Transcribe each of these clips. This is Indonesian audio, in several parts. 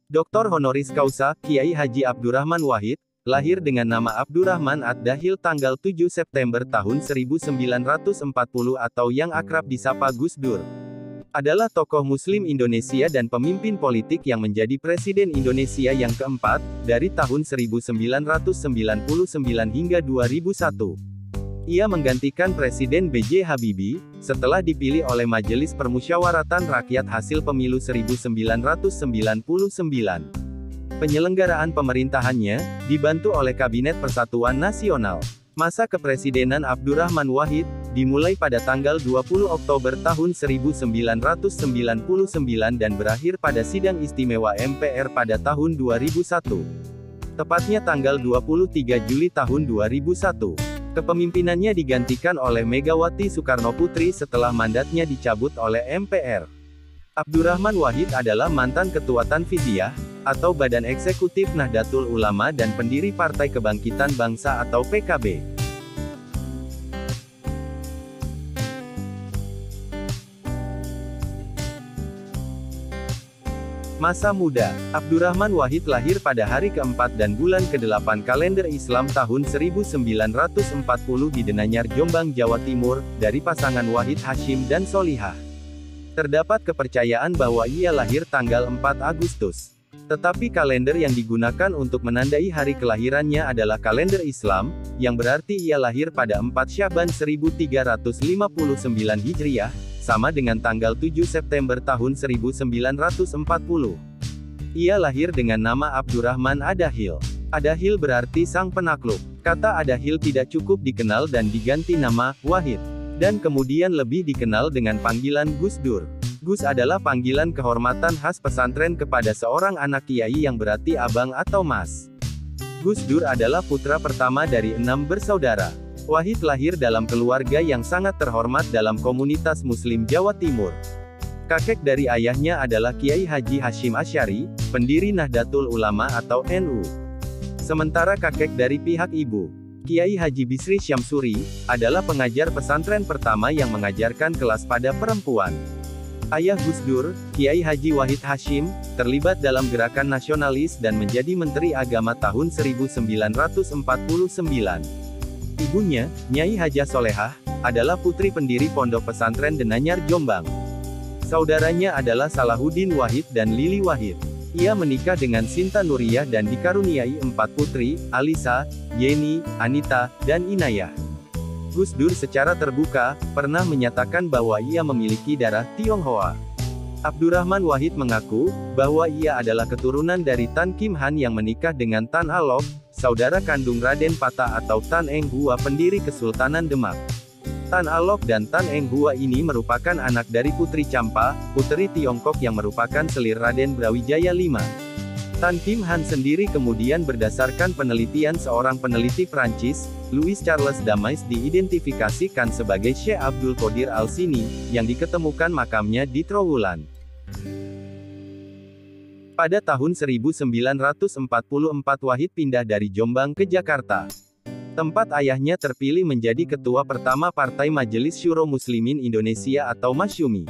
Dr. honoris causa, Kiai Haji Abdurrahman Wahid, lahir dengan nama Abdurrahman Ad-Dahil tanggal 7 September tahun 1940 atau yang akrab disapa Gus Dur. Adalah tokoh Muslim Indonesia dan pemimpin politik yang menjadi Presiden Indonesia yang keempat, dari tahun 1999 hingga 2001. Ia menggantikan Presiden B.J. Habibie, setelah dipilih oleh Majelis Permusyawaratan Rakyat hasil pemilu 1999. Penyelenggaraan pemerintahannya, dibantu oleh Kabinet Persatuan Nasional. Masa kepresidenan Abdurrahman Wahid, dimulai pada tanggal 20 Oktober tahun 1999 dan berakhir pada Sidang Istimewa MPR pada tahun 2001. Tepatnya tanggal 23 Juli tahun 2001. Kepemimpinannya digantikan oleh Megawati Soekarnoputri setelah mandatnya dicabut oleh MPR. Abdurrahman Wahid adalah mantan Ketua Tanfidiyah, atau Badan Eksekutif Nahdlatul Ulama dan pendiri Partai Kebangkitan Bangsa atau PKB. Masa muda, Abdurrahman Wahid lahir pada hari keempat dan bulan ke-8 kalender Islam tahun 1940 di Denanyar, Jombang, Jawa Timur, dari pasangan Wahid Hashim dan Solihah. Terdapat kepercayaan bahwa ia lahir tanggal 4 Agustus. Tetapi kalender yang digunakan untuk menandai hari kelahirannya adalah kalender Islam, yang berarti ia lahir pada 4 Syaban 1359 Hijriah, sama dengan tanggal 7 September tahun 1940. Ia lahir dengan nama Abdurrahman Ad-Dahil. Ad-Dahil berarti sang penakluk. Kata Ad-Dahil tidak cukup dikenal dan diganti nama Wahid. Dan kemudian lebih dikenal dengan panggilan Gus Dur. Gus adalah panggilan kehormatan khas pesantren kepada seorang anak kiai yang berarti abang atau mas. Gus Dur adalah putra pertama dari 6 bersaudara. Wahid lahir dalam keluarga yang sangat terhormat dalam komunitas Muslim Jawa Timur. Kakek dari ayahnya adalah Kiai Haji Hashim Asy'ari, pendiri Nahdlatul Ulama atau NU. Sementara kakek dari pihak ibu, Kiai Haji Bisri Syamsuri, adalah pengajar pesantren pertama yang mengajarkan kelas pada perempuan. Ayah Gus Dur, Kiai Haji Wahid Hashim, terlibat dalam gerakan nasionalis dan menjadi Menteri Agama tahun 1949. Ibunya, Nyai Hajah Solehah, adalah putri pendiri Pondok Pesantren Denanyar, Jombang. Saudaranya adalah Salahuddin Wahid dan Lili Wahid. Ia menikah dengan Sinta Nuriyah dan dikaruniai 4 putri, Alisa, Yeni, Anita, dan Inayah. Gus Dur secara terbuka, pernah menyatakan bahwa ia memiliki darah Tionghoa. Abdurrahman Wahid mengaku, bahwa ia adalah keturunan dari Tan Kim Han yang menikah dengan Tan Alok, saudara kandung Raden Pata atau Tan Eng Hua pendiri Kesultanan Demak. Tan Alok dan Tan Eng Hua ini merupakan anak dari Putri Champa, puteri Tiongkok yang merupakan selir Raden Brawijaya V. Tan Kim Han sendiri kemudian berdasarkan penelitian seorang peneliti Prancis, Louis Charles Damais diidentifikasikan sebagai Syekh Abdul Qadir Al-Sini, yang diketemukan makamnya di Trowulan. Pada tahun 1944 Wahid pindah dari Jombang ke Jakarta. Tempat ayahnya terpilih menjadi ketua pertama Partai Majelis Syuro Muslimin Indonesia atau Masyumi.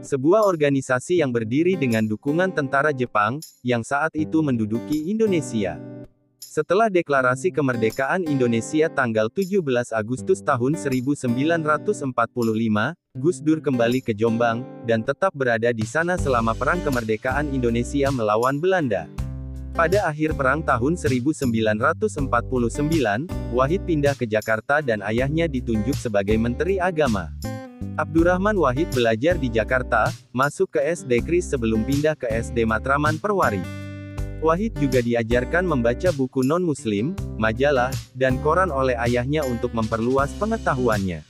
Sebuah organisasi yang berdiri dengan dukungan tentara Jepang, yang saat itu menduduki Indonesia. Setelah deklarasi kemerdekaan Indonesia tanggal 17 Agustus tahun 1945, Gus Dur kembali ke Jombang, dan tetap berada di sana selama Perang Kemerdekaan Indonesia melawan Belanda. Pada akhir perang tahun 1949, Wahid pindah ke Jakarta dan ayahnya ditunjuk sebagai Menteri Agama. Abdurrahman Wahid belajar di Jakarta, masuk ke SD Kris sebelum pindah ke SD Matraman Perwari. Wahid juga diajarkan membaca buku non-muslim, majalah, dan koran oleh ayahnya untuk memperluas pengetahuannya.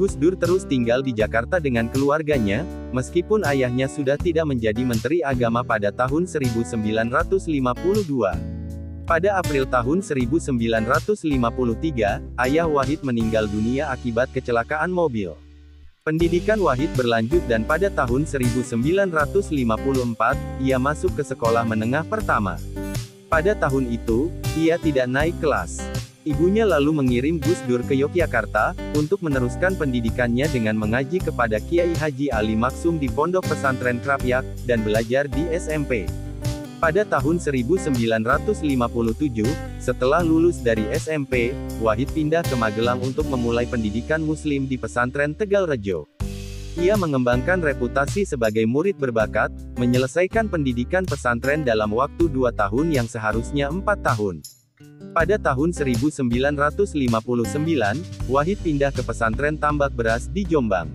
Gus Dur terus tinggal di Jakarta dengan keluarganya, meskipun ayahnya sudah tidak menjadi Menteri Agama pada tahun 1952. Pada April tahun 1953, ayah Wahid meninggal dunia akibat kecelakaan mobil. Pendidikan Wahid berlanjut dan pada tahun 1954, ia masuk ke sekolah menengah pertama. Pada tahun itu, ia tidak naik kelas. Ibunya lalu mengirim Gus Dur ke Yogyakarta, untuk meneruskan pendidikannya dengan mengaji kepada Kiai Haji Ali Maksum di Pondok Pesantren Krapyak, dan belajar di SMP. Pada tahun 1957, setelah lulus dari SMP, Wahid pindah ke Magelang untuk memulai pendidikan Muslim di pesantren Tegalrejo. Ia mengembangkan reputasi sebagai murid berbakat, menyelesaikan pendidikan pesantren dalam waktu 2 tahun yang seharusnya 4 tahun. Pada tahun 1959, Wahid pindah ke pesantren Tambak Beras di Jombang.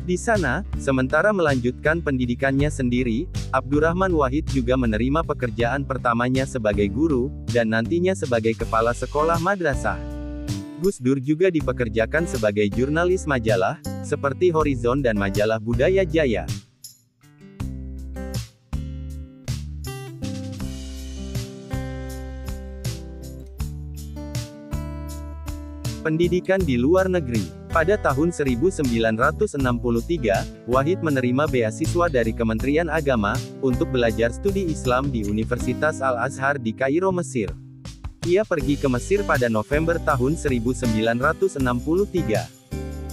Di sana, sementara melanjutkan pendidikannya sendiri, Abdurrahman Wahid juga menerima pekerjaan pertamanya sebagai guru, dan nantinya sebagai kepala sekolah madrasah. Gus Dur juga dipekerjakan sebagai jurnalis majalah, seperti Horizon dan majalah Budaya Jaya. Pendidikan di luar negeri. Pada tahun 1963, Wahid menerima beasiswa dari Kementerian Agama, untuk belajar studi Islam di Universitas Al-Azhar di Kairo, Mesir. Ia pergi ke Mesir pada November tahun 1963.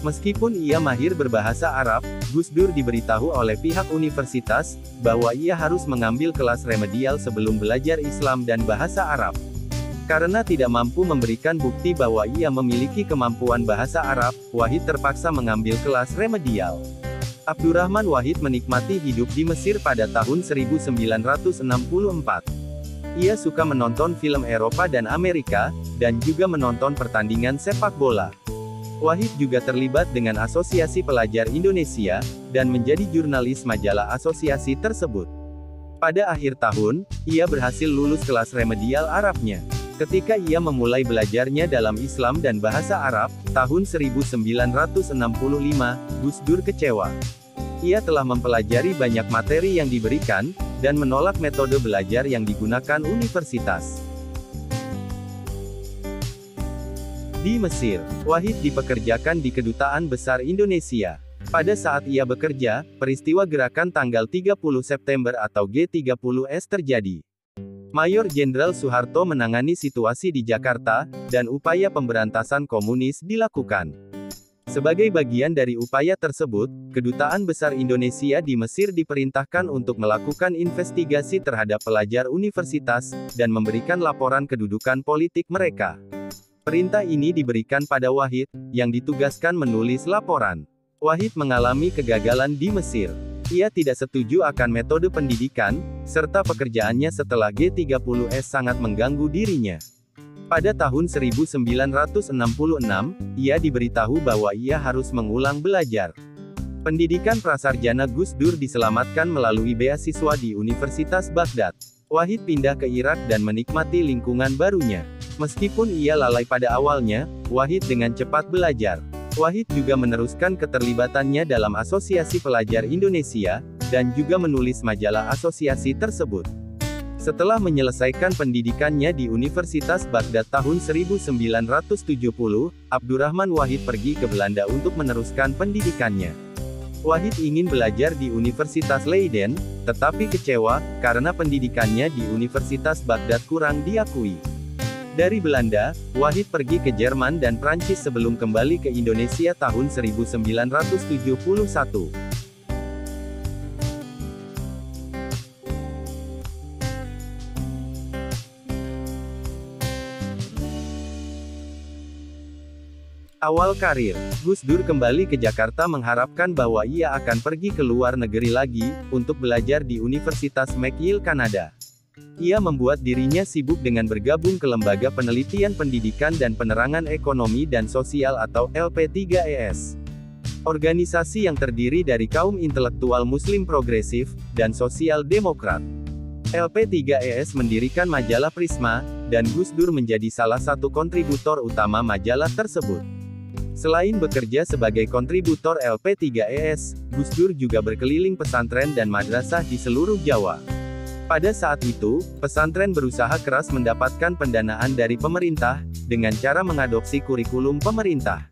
Meskipun ia mahir berbahasa Arab, Gus Dur diberitahu oleh pihak universitas, bahwa ia harus mengambil kelas remedial sebelum belajar Islam dan bahasa Arab. Karena tidak mampu memberikan bukti bahwa ia memiliki kemampuan bahasa Arab, Wahid terpaksa mengambil kelas remedial. Abdurrahman Wahid menikmati hidup di Mesir pada tahun 1964. Ia suka menonton film Eropa dan Amerika, dan juga menonton pertandingan sepak bola. Wahid juga terlibat dengan Asosiasi Pelajar Indonesia, dan menjadi jurnalis majalah asosiasi tersebut. Pada akhir tahun, ia berhasil lulus kelas remedial Arabnya. Ketika ia memulai belajarnya dalam Islam dan bahasa Arab, tahun 1965, Gus Dur kecewa. Ia telah mempelajari banyak materi yang diberikan, dan menolak metode belajar yang digunakan universitas. Di Mesir, Wahid dipekerjakan di Kedutaan Besar Indonesia. Pada saat ia bekerja, peristiwa gerakan tanggal 30 September atau G30S terjadi. Mayor Jenderal Soeharto menangani situasi di Jakarta, dan upaya pemberantasan komunis dilakukan. Sebagai bagian dari upaya tersebut, Kedutaan Besar Indonesia di Mesir diperintahkan untuk melakukan investigasi terhadap pelajar universitas, dan memberikan laporan kedudukan politik mereka. Perintah ini diberikan pada Wahid, yang ditugaskan menulis laporan. Wahid mengalami kegagalan di Mesir. Ia tidak setuju akan metode pendidikan, serta pekerjaannya setelah G30S sangat mengganggu dirinya. Pada tahun 1966, ia diberitahu bahwa ia harus mengulang belajar. Pendidikan prasarjana Gus Dur diselamatkan melalui beasiswa di Universitas Baghdad. Wahid pindah ke Irak dan menikmati lingkungan barunya. Meskipun ia lalai pada awalnya, Wahid dengan cepat belajar. Wahid juga meneruskan keterlibatannya dalam Asosiasi Pelajar Indonesia, dan juga menulis majalah asosiasi tersebut. Setelah menyelesaikan pendidikannya di Universitas Baghdad tahun 1970, Abdurrahman Wahid pergi ke Belanda untuk meneruskan pendidikannya. Wahid ingin belajar di Universitas Leiden, tetapi kecewa, karena pendidikannya di Universitas Baghdad kurang diakui. Dari Belanda, Wahid pergi ke Jerman dan Prancis sebelum kembali ke Indonesia tahun 1971. Awal karir, Gus Dur kembali ke Jakarta mengharapkan bahwa ia akan pergi ke luar negeri lagi, untuk belajar di Universitas McGill, Kanada. Ia membuat dirinya sibuk dengan bergabung ke Lembaga Penelitian Pendidikan dan Penerangan Ekonomi dan Sosial atau LP3ES. Organisasi yang terdiri dari kaum intelektual Muslim progresif, dan sosial demokrat. LP3ES mendirikan majalah Prisma, dan Gus Dur menjadi salah satu kontributor utama majalah tersebut. Selain bekerja sebagai kontributor LP3ES, Gus Dur juga berkeliling pesantren dan madrasah di seluruh Jawa. Pada saat itu, pesantren berusaha keras mendapatkan pendanaan dari pemerintah, dengan cara mengadopsi kurikulum pemerintah.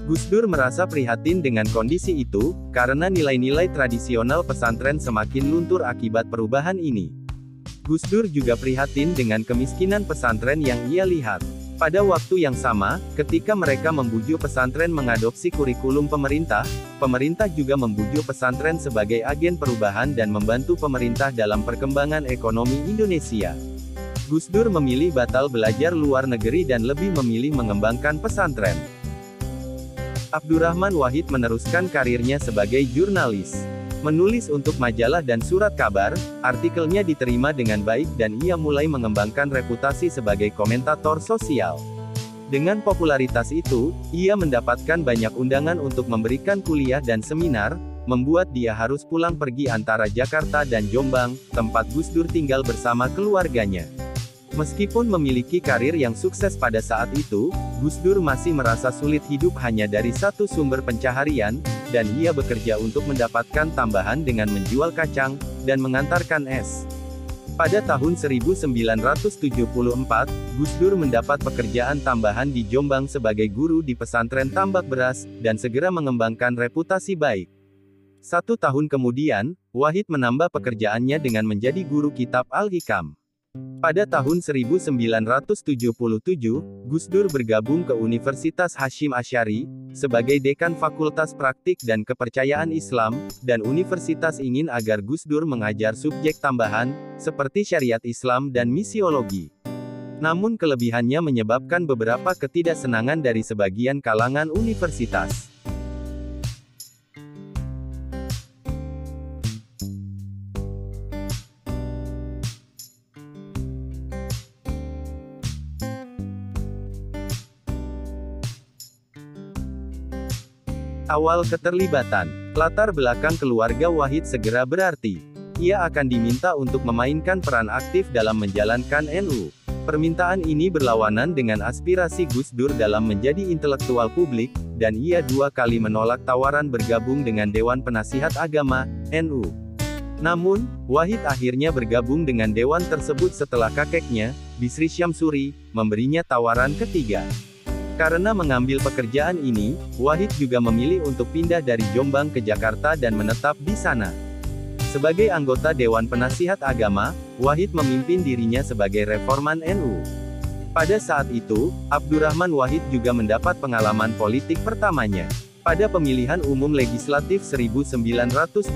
Gus Dur merasa prihatin dengan kondisi itu, karena nilai-nilai tradisional pesantren semakin luntur akibat perubahan ini. Gus Dur juga prihatin dengan kemiskinan pesantren yang ia lihat. Pada waktu yang sama, ketika mereka membujuk pesantren mengadopsi kurikulum pemerintah, pemerintah juga membujuk pesantren sebagai agen perubahan dan membantu pemerintah dalam perkembangan ekonomi Indonesia. Gus Dur memilih batal belajar luar negeri dan lebih memilih mengembangkan pesantren. Abdurrahman Wahid meneruskan karirnya sebagai jurnalis. Menulis untuk majalah dan surat kabar, artikelnya diterima dengan baik dan ia mulai mengembangkan reputasi sebagai komentator sosial. Dengan popularitas itu, ia mendapatkan banyak undangan untuk memberikan kuliah dan seminar, membuat dia harus pulang pergi antara Jakarta dan Jombang, tempat Gus Dur tinggal bersama keluarganya. Meskipun memiliki karir yang sukses pada saat itu, Gus Dur masih merasa sulit hidup hanya dari satu sumber pencaharian, dan ia bekerja untuk mendapatkan tambahan dengan menjual kacang, dan mengantarkan es. Pada tahun 1974, Gus Dur mendapat pekerjaan tambahan di Jombang sebagai guru di pesantren tambak beras, dan segera mengembangkan reputasi baik. 1 tahun kemudian, Wahid menambah pekerjaannya dengan menjadi guru kitab Al-Hikam. Pada tahun 1977, Gus Dur bergabung ke Universitas Hasyim Asy'ari, sebagai dekan Fakultas Praktik dan Kepercayaan Islam, dan universitas ingin agar Gus Dur mengajar subjek tambahan, seperti syariat Islam dan misiologi. Namun kelebihannya menyebabkan beberapa ketidaksenangan dari sebagian kalangan universitas. Awal keterlibatan. Latar belakang keluarga Wahid segera berarti. Ia akan diminta untuk memainkan peran aktif dalam menjalankan NU. Permintaan ini berlawanan dengan aspirasi Gus Dur dalam menjadi intelektual publik, dan ia 2 kali menolak tawaran bergabung dengan Dewan Penasihat Agama, NU. Namun, Wahid akhirnya bergabung dengan dewan tersebut setelah kakeknya, Bisri Syamsuri, memberinya tawaran ketiga. Karena mengambil pekerjaan ini, Wahid juga memilih untuk pindah dari Jombang ke Jakarta dan menetap di sana. Sebagai anggota Dewan Penasihat Agama, Wahid memimpin dirinya sebagai reforman NU. Pada saat itu, Abdurrahman Wahid juga mendapat pengalaman politik pertamanya. Pada pemilihan umum legislatif 1982,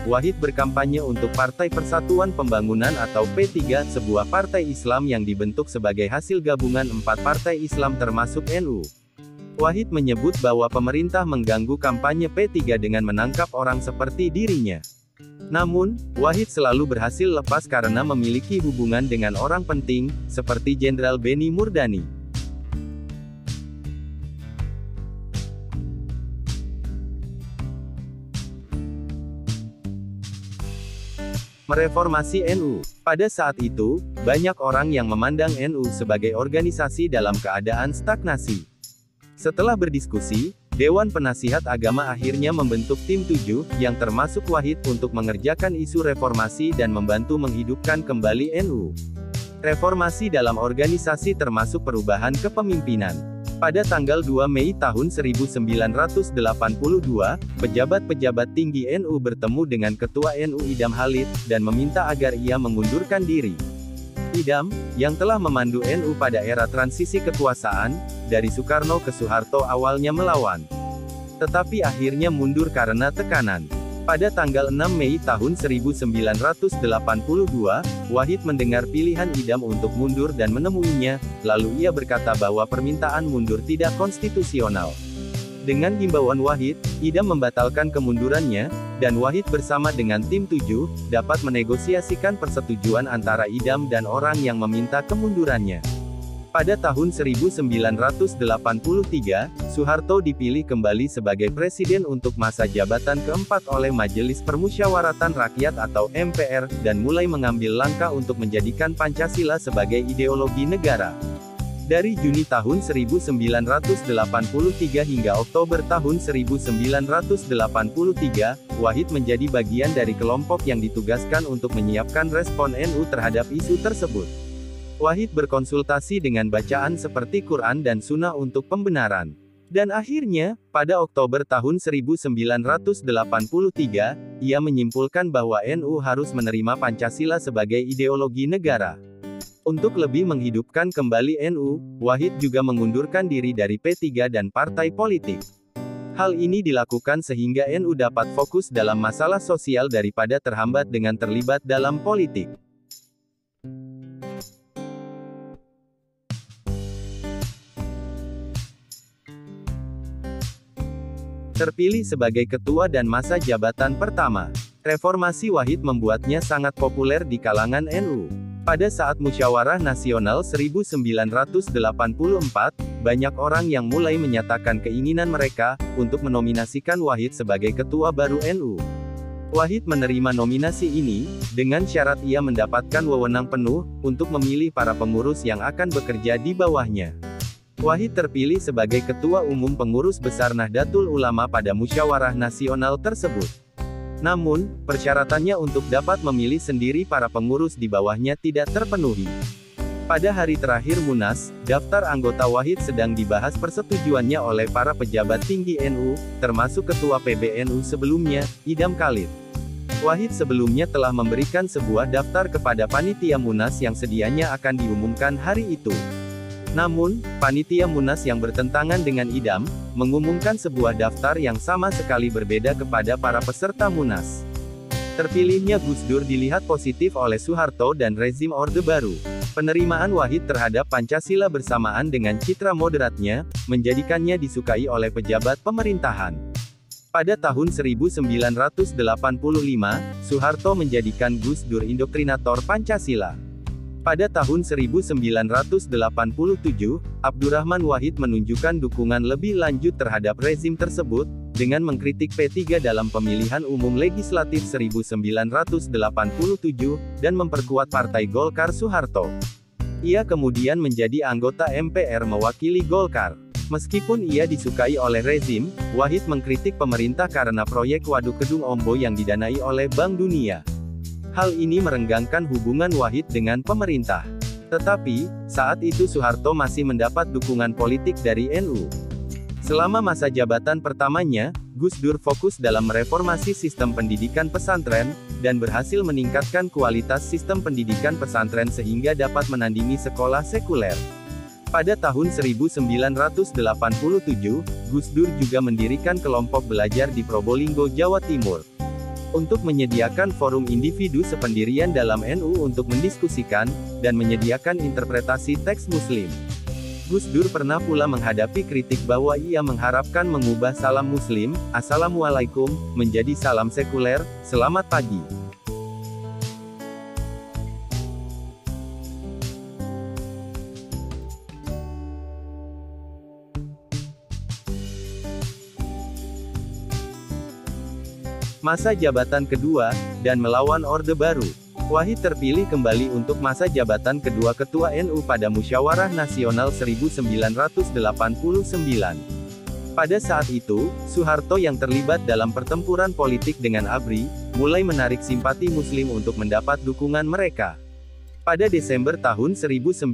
Wahid berkampanye untuk Partai Persatuan Pembangunan atau P3, sebuah partai Islam yang dibentuk sebagai hasil gabungan 4 partai Islam termasuk NU. Wahid menyebut bahwa pemerintah mengganggu kampanye P3 dengan menangkap orang seperti dirinya. Namun, Wahid selalu berhasil lepas karena memiliki hubungan dengan orang penting, seperti Jenderal Beni Murdani. Mereformasi NU. Pada saat itu, banyak orang yang memandang NU sebagai organisasi dalam keadaan stagnasi. Setelah berdiskusi, Dewan Penasihat Agama akhirnya membentuk tim 7, yang termasuk Wahid untuk mengerjakan isu reformasi dan membantu menghidupkan kembali NU. Reformasi dalam organisasi termasuk perubahan kepemimpinan. Pada tanggal 2 Mei tahun 1982, pejabat-pejabat tinggi NU bertemu dengan Ketua NU Idam Halid, dan meminta agar ia mengundurkan diri. Idam, yang telah memandu NU pada era transisi kekuasaan, dari Soekarno ke Soeharto awalnya melawan. Tetapi akhirnya mundur karena tekanan. Pada tanggal 6 Mei tahun 1982, Wahid mendengar pilihan Idam untuk mundur dan menemuinya, lalu ia berkata bahwa permintaan mundur tidak konstitusional. Dengan himbauan Wahid, Idam membatalkan kemundurannya, dan Wahid bersama dengan tim 7, dapat menegosiasikan persetujuan antara Idam dan orang yang meminta kemundurannya. Pada tahun 1983, Soeharto dipilih kembali sebagai presiden untuk masa jabatan keempat oleh Majelis Permusyawaratan Rakyat atau MPR, dan mulai mengambil langkah untuk menjadikan Pancasila sebagai ideologi negara. Dari Juni tahun 1983 hingga Oktober tahun 1983, Wahid menjadi bagian dari kelompok yang ditugaskan untuk menyiapkan respon NU terhadap isu tersebut. Wahid berkonsultasi dengan bacaan seperti Quran dan Sunnah untuk pembenaran. Dan akhirnya, pada Oktober tahun 1983, ia menyimpulkan bahwa NU harus menerima Pancasila sebagai ideologi negara. Untuk lebih menghidupkan kembali NU, Wahid juga mengundurkan diri dari P3 dan partai politik. Hal ini dilakukan sehingga NU dapat fokus dalam masalah sosial daripada terhambat dengan terlibat dalam politik. Terpilih sebagai ketua dan masa jabatan pertama. Reformasi Wahid membuatnya sangat populer di kalangan NU. Pada saat Musyawarah Nasional 1984, banyak orang yang mulai menyatakan keinginan mereka untuk menominasikan Wahid sebagai ketua baru NU. Wahid menerima nominasi ini, dengan syarat ia mendapatkan wewenang penuh untuk memilih para pengurus yang akan bekerja di bawahnya. Wahid terpilih sebagai Ketua Umum Pengurus Besar Nahdlatul Ulama pada Musyawarah Nasional tersebut. Namun, persyaratannya untuk dapat memilih sendiri para pengurus di bawahnya tidak terpenuhi. Pada hari terakhir Munas, daftar anggota Wahid sedang dibahas persetujuannya oleh para pejabat tinggi NU, termasuk Ketua PBNU sebelumnya, Idam Khalid. Wahid sebelumnya telah memberikan sebuah daftar kepada panitia Munas yang sedianya akan diumumkan hari itu. Namun, panitia Munas yang bertentangan dengan Idam, mengumumkan sebuah daftar yang sama sekali berbeda kepada para peserta Munas. Terpilihnya Gus Dur dilihat positif oleh Soeharto dan rezim Orde Baru. Penerimaan Wahid terhadap Pancasila bersamaan dengan citra moderatnya, menjadikannya disukai oleh pejabat pemerintahan. Pada tahun 1985, Soeharto menjadikan Gus Dur indoktrinator Pancasila. Pada tahun 1987, Abdurrahman Wahid menunjukkan dukungan lebih lanjut terhadap rezim tersebut, dengan mengkritik P3 dalam pemilihan umum legislatif 1987, dan memperkuat Partai Golkar Soeharto. Ia kemudian menjadi anggota MPR mewakili Golkar. Meskipun ia disukai oleh rezim, Wahid mengkritik pemerintah karena proyek Waduk Kedung Ombo yang didanai oleh Bank Dunia. Hal ini merenggangkan hubungan Wahid dengan pemerintah. Tetapi, saat itu Soeharto masih mendapat dukungan politik dari NU. Selama masa jabatan pertamanya, Gus Dur fokus dalam mereformasi sistem pendidikan pesantren, dan berhasil meningkatkan kualitas sistem pendidikan pesantren sehingga dapat menandingi sekolah sekuler. Pada tahun 1987, Gus Dur juga mendirikan kelompok belajar di Probolinggo, Jawa Timur, untuk menyediakan forum individu sependirian dalam NU untuk mendiskusikan, dan menyediakan interpretasi teks Muslim. Gus Dur pernah pula menghadapi kritik bahwa ia mengharapkan mengubah salam Muslim, Assalamualaikum, menjadi salam sekuler, Selamat pagi. Masa jabatan kedua, dan melawan Orde Baru. Wahid terpilih kembali untuk masa jabatan kedua Ketua NU pada Musyawarah Nasional 1989. Pada saat itu, Soeharto yang terlibat dalam pertempuran politik dengan ABRI, mulai menarik simpati Muslim untuk mendapat dukungan mereka. Pada Desember tahun 1990,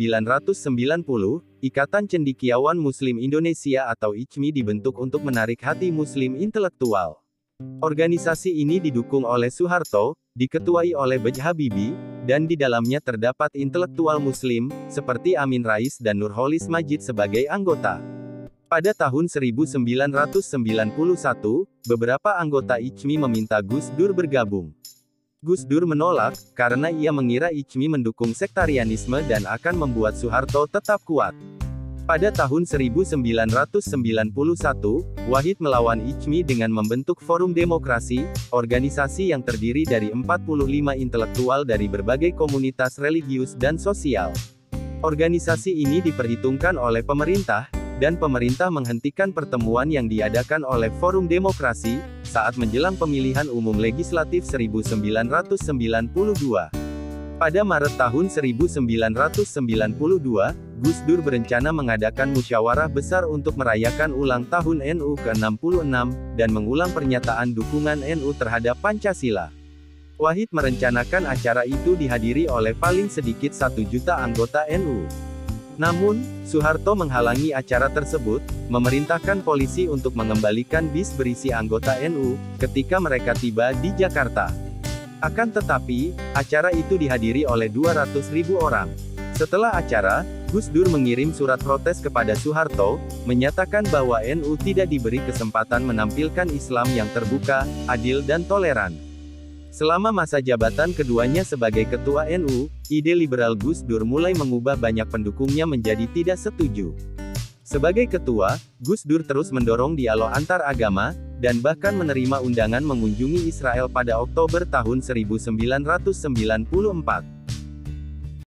Ikatan Cendekiawan Muslim Indonesia atau ICMI dibentuk untuk menarik hati Muslim intelektual. Organisasi ini didukung oleh Soeharto, diketuai oleh B.J. Habibie, dan di dalamnya terdapat intelektual Muslim, seperti Amin Rais dan Nurholis Majid sebagai anggota. Pada tahun 1991, beberapa anggota ICMI meminta Gus Dur bergabung. Gus Dur menolak, karena ia mengira ICMI mendukung sektarianisme dan akan membuat Soeharto tetap kuat. Pada tahun 1991, Wahid melawan ICMI dengan membentuk Forum Demokrasi, organisasi yang terdiri dari 45 intelektual dari berbagai komunitas religius dan sosial. Organisasi ini diperhitungkan oleh pemerintah, dan pemerintah menghentikan pertemuan yang diadakan oleh Forum Demokrasi, saat menjelang pemilihan umum legislatif 1992. Pada Maret tahun 1992, Gus Dur berencana mengadakan musyawarah besar untuk merayakan ulang tahun NU ke-66, dan mengulang pernyataan dukungan NU terhadap Pancasila. Wahid merencanakan acara itu dihadiri oleh paling sedikit 1 juta anggota NU. Namun, Soeharto menghalangi acara tersebut, memerintahkan polisi untuk mengembalikan bis berisi anggota NU, ketika mereka tiba di Jakarta. Akan tetapi, acara itu dihadiri oleh 200.000 orang. Setelah acara, Gus Dur mengirim surat protes kepada Soeharto, menyatakan bahwa NU tidak diberi kesempatan menampilkan Islam yang terbuka, adil dan toleran. Selama masa jabatan keduanya sebagai ketua NU, ide liberal Gus Dur mulai mengubah banyak pendukungnya menjadi tidak setuju. Sebagai ketua, Gus Dur terus mendorong dialog antar agama, dan bahkan menerima undangan mengunjungi Israel pada Oktober tahun 1994.